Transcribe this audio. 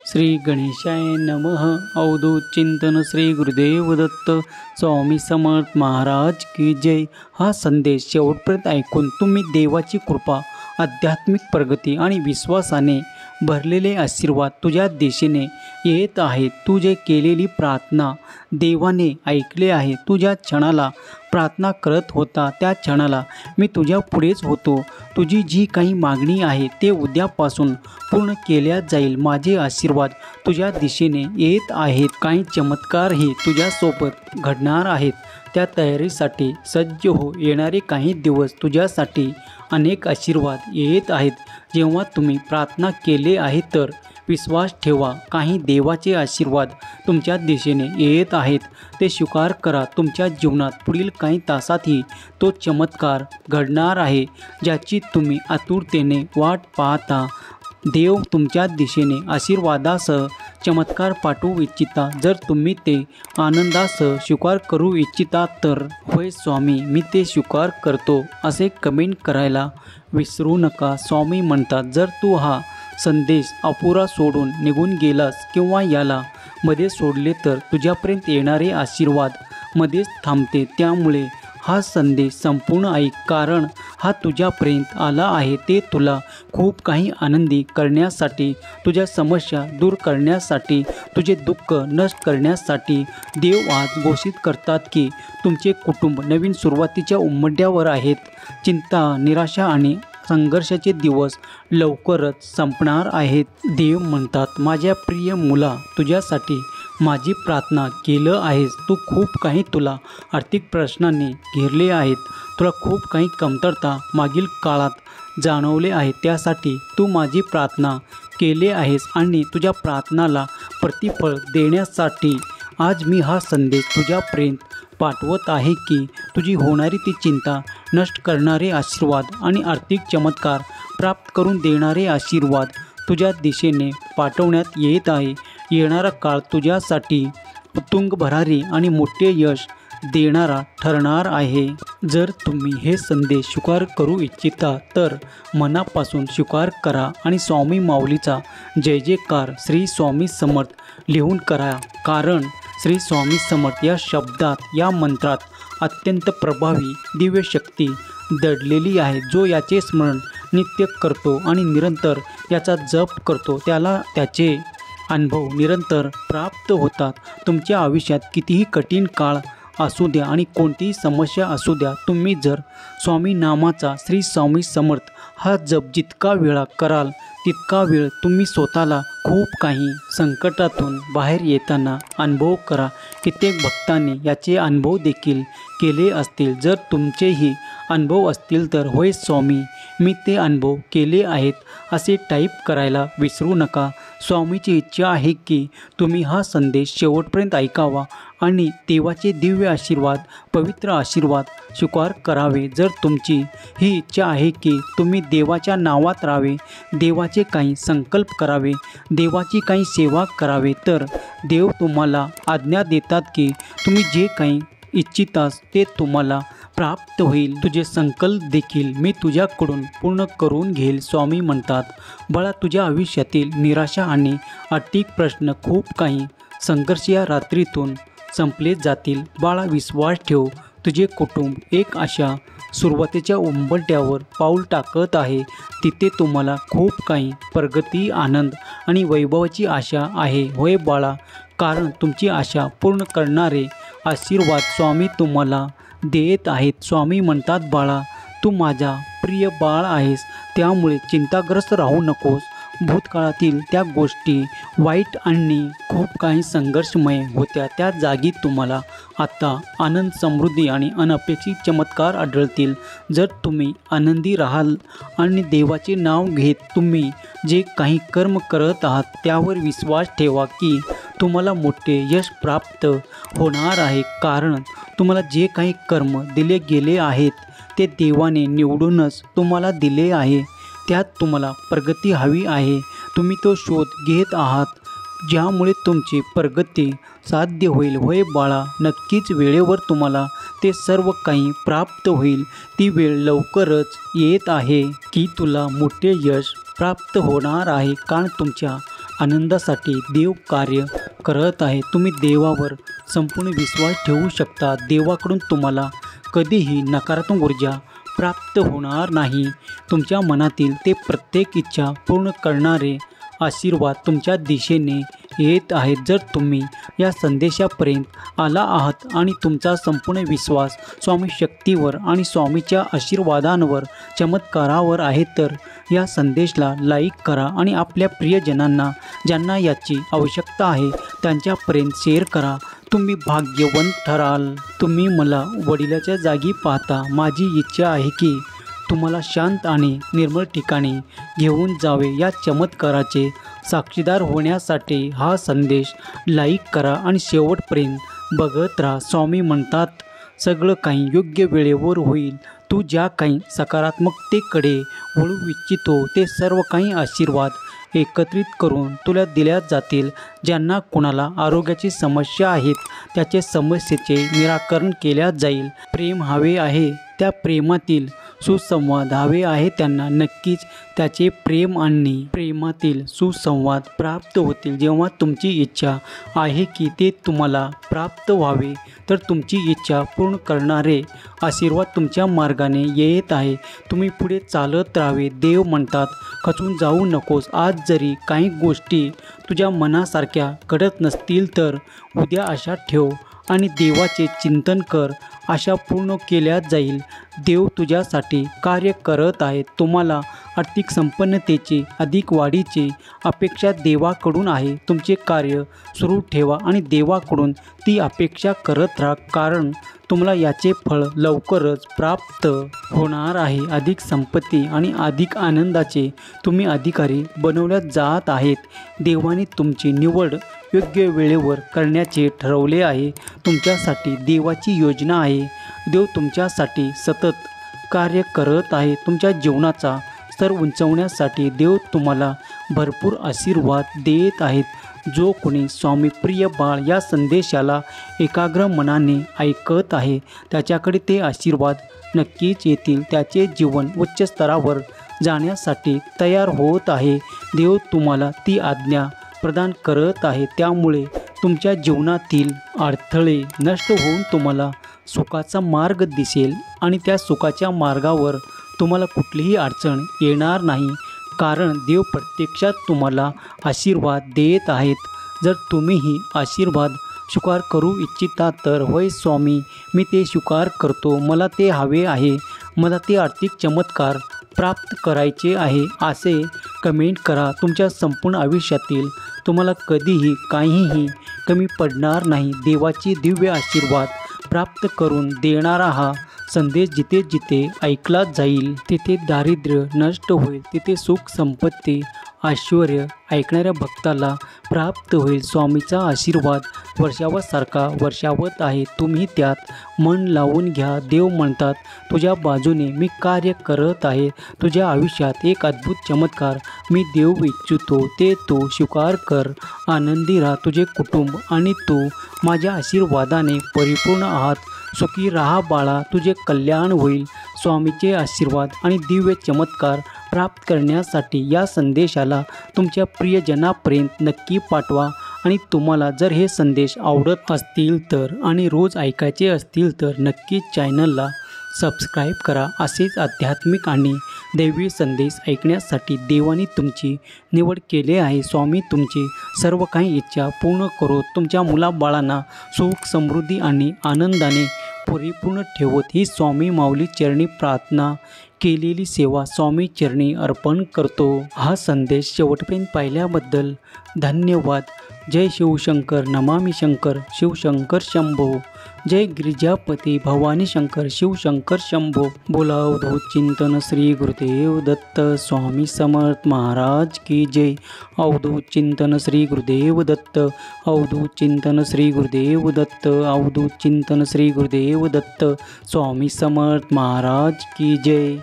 श्री गणेशाय नमः. अवधूत चिंतन श्री गुरुदेव दत्त स्वामी समर्थ महाराज की जय. हा संदेश शेवटपर्यंत ऐकून तुम्ही देवाची कृपा, आध्यात्मिक प्रगती आणि विश्वासाने भरलेले आशीर्वाद तुझ्या दिशेने येत आहेत. तू जे केलेली प्रार्थना देवाने ऐकले आहे. तुझ्या क्षणाला प्रार्थना करत होता त्या क्षणाला मी तुझ्या पुढेच होतो. तुझी जी काही मागणी आहे ते उद्यापासून पूर्ण केल्या जाईल. माझे आशीर्वाद तुझ्या दिशेने येत आहेत. काही चमत्कारही तुझ्यासोबत घडणार आहेत. त्या तयारीसाठी सज्ज हो. येणारे काही दिवस तुझ्यासाठी अनेक आशीर्वाद येत आहेत. जेव्हा तुम्ही प्रार्थना केले आहे तर विश्वास ठेवा, काही देवाचे आशीर्वाद तुमच्या दिशेने येत आहेत. ते स्वीकार करा. तुमच्या जीवनात पुढील काही तासातही तो चमत्कार घडणार आहे ज्याची तुम्ही आतुरतेने वाट पाहता. देव तुमच्या दिशेने आशीर्वादासह चमत्कार पाठवू इच्छिता. जर तुम्ही ते आनंदासह स्वीकार करू इच्छिता तर होय स्वामी, मी ते स्वीकार करतो असे कमेंट करायला विसरू नका. स्वामी म्हणतात, जर तू हा संदेश अपुरा सोडून निघून गेलास किंवा याला मध्ये सोडले तर तुझ्यापर्यंत येणारे आशीर्वाद मध्येच थांबते. त्यामुळे हा संदेश संपूर्ण ऐक, कारण हा तुझ्यापर्यंत आला आहे ते तुला खूप काही आनंदी करण्यासाठी, तुझ्या समस्या दूर करण्यासाठी, तुझे दुःख नष्ट करण्यासाठी. देव आज घोषित करतात की तुमचे कुटुंब नवीन सुरुवातीच्या उंबरठ्यावर आहेत. चिंता, निराशा आणि संघर्षाचे दिवस लवकरच संपणार आहेत. देव म्हणतात, माझ्या प्रिय मुला, तुझ्यासाठी माझी प्रार्थना केलं आहेस. तू खूप काही तुला आर्थिक प्रश्नांनी घेरले आहेत. तुला खूप काही कमतरता मागील काळात जाणवले आहे. त्यासाठी तू माझी प्रार्थना केले आहेस आणि तुझ्या प्रार्थनाला प्रतिफळ देण्यासाठी आज मी हा संदेश तुझ्यापर्यंत पाठवत आहे की तुझी होणारी ती चिंता नष्ट करणारे आशीर्वाद आणि आर्थिक चमत्कार प्राप्त करून देणारे आशीर्वाद तुझ्या दिशेने पाठवण्यात येत आहे. येणारा काळ तुझ्यासाठी उत्तुंग भरारी आणि मोठे यश देणारा ठरणार आहे. जर तुम्ही हे संदेश स्वीकार करू इच्छिता तर मनापासून स्वीकार करा आणि स्वामी माऊलीचा जय जयकार श्री स्वामी समर्थ लिहून करा. कारण श्री स्वामी समर्थ या शब्दात, या मंत्रात अत्यंत प्रभावी दिव्य शक्ती दडलेली आहे. जो याचे स्मरण नित्य करतो आणि निरंतर याचा जप करतो त्याला त्याचे अनुभव निरंतर प्राप्त होतात. तुमच्या आयुष्यात कितीही कठीण काळ असू द्या आणि कोणतीही समस्या असू द्या, तुम्ही जर स्वामी नामाचा श्री स्वामी समर्थ हा जप जितका वेळा कराल तितका वेळ तुम्ही स्वतःला खूप काही संकटातून बाहेर येताना अनुभव करा. कित्येक भक्तांनी याचे अनुभव देखील केले असतील. जर तुमचेही अनुभव असतील तर होय स्वामी, मी ते अनुभव केले आहेत असे टाईप करायला विसरू नका. स्वामीची इच्छा आहे की तुम्ही हा संदेश शेवटपर्यंत ऐकावा आणि देवाचे दिव्य आशीर्वाद, पवित्र आशीर्वाद स्वीकार करावे. जर तुमची ही इच्छा आहे की तुम्ही देवाच्या नावात राहावे, देवाचे काही संकल्प करावे, देवाची काही सेवा करावे, तर देव तुम्हाला आज्ञा देतात की तुम्ही जे काही इच्छितास ते तुम्हाला प्राप्त होईल. तुझे संकल्प देखील मी तुझ्याकडून पूर्ण करून घेईल. स्वामी म्हणतात, बाळा, तुझ्या आयुष्यातील निराशा आणि आर्थिक प्रश्न, खूप काही संघर्ष या रात्रीतून संपले जातील. बाळा, विश्वास ठेव. तुझे कुटुंब एक अशा सुरुवातीच्या उंबरठ्यावर पाऊल टाकत आहे. तिथे तुम्हाला खूप काही प्रगती, आनंद आणि वैभवाची आशा आहे. होय बाळा, कारण तुमची आशा पूर्ण करणारे आशीर्वाद स्वामी तुम्हाला देत आहेत. स्वामी म्हणतात, बाळा, तू माझा प्रिय बाळ आहेस, त्यामुळे चिंताग्रस्त राहू नकोस. भूतकाळातील त्या गोष्टी वाईट आणि खूप काही संघर्षमय होत्या, त्या जागी तुम्हाला आता आनंद, समृद्धी आणि अनपेक्षित चमत्कार आढळतील. जर तुम्ही आनंदी राहाल आणि देवाचे नाव घेत तुम्ही जे काही कर्म करत आहात त्यावर विश्वास ठेवा की तुम्हाला मोठे यश प्राप्त होणार आहे. कारण तुम्हाला जे काही कर्म दिले गेले आहेत ते देवाने निवडूनच तुम्हाला दिले आहे. त्यात तुम्हाला प्रगती हवी आहे. तुम्ही तो शोध घेत आहात ज्यामुळे तुमची प्रगती साध्य होईल. होय बाळा, नक्कीच वेळेवर तुम्हाला ते सर्व काही प्राप्त होईल. ती वेळ लवकरच येत आहे की तुला मोठे यश प्राप्त होणार आहे. कारण तुमच्या आनंदासाठी देव कार्य करत आहे. तुम्ही देवावर संपूर्ण विश्वास ठेवू शकता. देवाकडून तुम्हाला कधीही नकारात्मक ऊर्जा प्राप्त होणार नाही. तुमच्या मनातील ते प्रत्येक इच्छा पूर्ण करणारे आशीर्वाद तुमच्या दिशेने येत आहेत. जर तुम्ही या संदेशापर्यंत आला आहात आणि तुमचा संपूर्ण विश्वास स्वामी शक्तीवर आणि स्वामीच्या आशीर्वादांवर चमत्कारावर आहे तर या संदेशाला लाईक करा आणि आपल्या प्रियजनांना ज्यांना याची आवश्यकता आहे त्यांच्यापर्यंत शेअर करा. तुम्ही भाग्यवंत ठराल. तुम्ही मला वडिलाच्या जागी पाहता. माझी इच्छा आहे की तुम्हाला शांत आणि निर्मळ ठिकाणी घेऊन जावे. या चमत्काराचे साक्षीदार होण्यासाठी हा संदेश लाईक करा आणि शेवटपर्यंत बघत राहा. स्वामी म्हणतात, सगळं काही योग्य वेळेवर होईल. तू ज्या काही सकारात्मकतेकडे वळू इच्छितो ते सर्व काही आशीर्वाद एकत्रित करून तुला दिल्या जातील. ज्यांना कुणाला आरोग्याची समस्या आहेत त्याचे समस्येचे निराकरण केल्या जाईल. प्रेम हवे आहे, त्या प्रेमातील सुसंवाद हवे आहे त्यांना नक्कीच त्याचे प्रेम आणि प्रेमातील सुसंवाद प्राप्त होतील. जेव्हा तुमची इच्छा आहे की ते तुम्हाला प्राप्त व्हावे तर तुमची इच्छा पूर्ण करणारे आशीर्वाद तुमच्या मार्गाने येत आहे. तुम्ही पुढे चालत राहावे. देव म्हणतात, खचून जाऊ नकोस. आज जरी काही गोष्टी तुझ्या मनासारख्या घडत नसतील तर उद्या आशा ठेव आणि देवाचे चिंतन कर. आशा पूर्ण केल्या जाईल. देव तुझ्यासाठी कार्य करत आहे. तुम्हाला आर्थिक संपन्नतेची अधिक वाढीची अपेक्षा देवाकडून आहे. तुमचे कार्य सुरू ठेवा आणि देवाकडून ती अपेक्षा करत राहा, कारण तुम्हाला याचे फळ लवकरच प्राप्त होणार आहे. अधिक संपत्ती आणि अधिक आनंदाचे तुम्ही अधिकारी बनवल्या जात आहेत. देवाने तुमची निवड योग्य वेळेवर करण्याचे ठरवले आहे. तुमच्यासाठी देवाची योजना आहे. देव तुमच्यासाठी सतत कार्य करत आहे. तुमच्या जीवनाचा स्तर उंचवण्यासाठी देव तुम्हाला भरपूर आशीर्वाद देत आहेत. जो कोणी स्वामी प्रिय बाळ या संदेशाला एकाग्र मनाने ऐकत आहे त्याच्याकडे ते आशीर्वाद नक्कीच येतील. त्याचे जीवन उच्च स्तरावर जाण्यासाठी तयार होत आहे. देव तुम्हाला ती आज्ञा प्रदान करत आहे. त्यामुळे तुमच्या जीवनातील अडथळे नष्ट होऊन तुम्हाला सुखाचा मार्ग दिसेल आणि त्या सुखाच्या मार्गावर तुम्हाला कुठलीही अडचण येणार नाही, कारण देव प्रत्यक्षात तुम्हाला आशीर्वाद देत आहेत. जर तुम्हीही आशीर्वाद स्वीकार करू इच्छिता तर होय स्वामी, मी ते स्वीकार करतो. मला ते हवे आहे. मला ते आर्थिक चमत्कार प्राप्त करायचे आहे असे कमेंट करा. तुमच्या संपूर्ण आयुष्यातील तुम्हाला कधीही काहीही कमी पडणार नाही. देवाची दिव्य आशीर्वाद प्राप्त करून देणारा हा संदेश जिथे जिथे ऐकला जाईल तिथे दारिद्र्य नष्ट होईल. तिथे सुख संपत्ती ऐश्वर्य ऐकणाऱ्या भक्ताला प्राप्त होईल. स्वामीचा आशीर्वाद वर्षावासारखा वर्षावत आहे. तुम्ही त्यात मन लावून घ्या. देव म्हणतात, तुझ्या बाजूने मी कार्य करत आहे. तुझ्या आयुष्यात एक अद्भुत चमत्कार मी देऊ इच्छितो, ते तू स्वीकार कर. आनंदी राहा. तुझे कुटुंब आणि तू माझ्या आशीर्वादाने परिपूर्ण आहात. सुखी राहा बाळा. तुझे कल्याण होईल. स्वामीचे आशीर्वाद आणि दिव्य चमत्कार प्राप्त करण्यासाठी या संदेशाला तुमच्या प्रियजनापर्यंत नक्की पाठवा. आणि तुम्हाला जर हे संदेश आवडत असतील तर आणि रोज ऐकायचे असतील तर नक्कीच चॅनलला सबस्क्राईब करा. असेच आध्यात्मिक आणि दैवी संदेश ऐकण्यासाठी देवाने तुमची निवड केली आहे. स्वामी तुमची सर्व काही इच्छा पूर्ण करो. तुमच्या मुलाबाळांना सुख समृद्धी आणि आनंदाने परिपूर्ण ठेवत ही स्वामी माऊली चरणी प्रार्थना केलेली सेवा स्वामी चरणी अर्पण करतो. हा संदेश शेवटपर्यंत पाहिल्याबद्दल धन्यवाद. जय शिवशंकर. नमामि शंकर. शिवशंकर शंभो. जय गिरिजापती भवानी शंकर. शिवशंकर शंभो. बोला अवधूत चिंतन श्री गुरुदेव दत्त स्वामी समर्थ महाराज की जय. अवधूत चिंतन श्री गुरुदेव दत्त. अवधूत चिंतन श्री गुरुदेव दत्त. अवधूत चिंतन श्री गुरुदेव दत्त. स्वामी समर्थ महाराज की जय.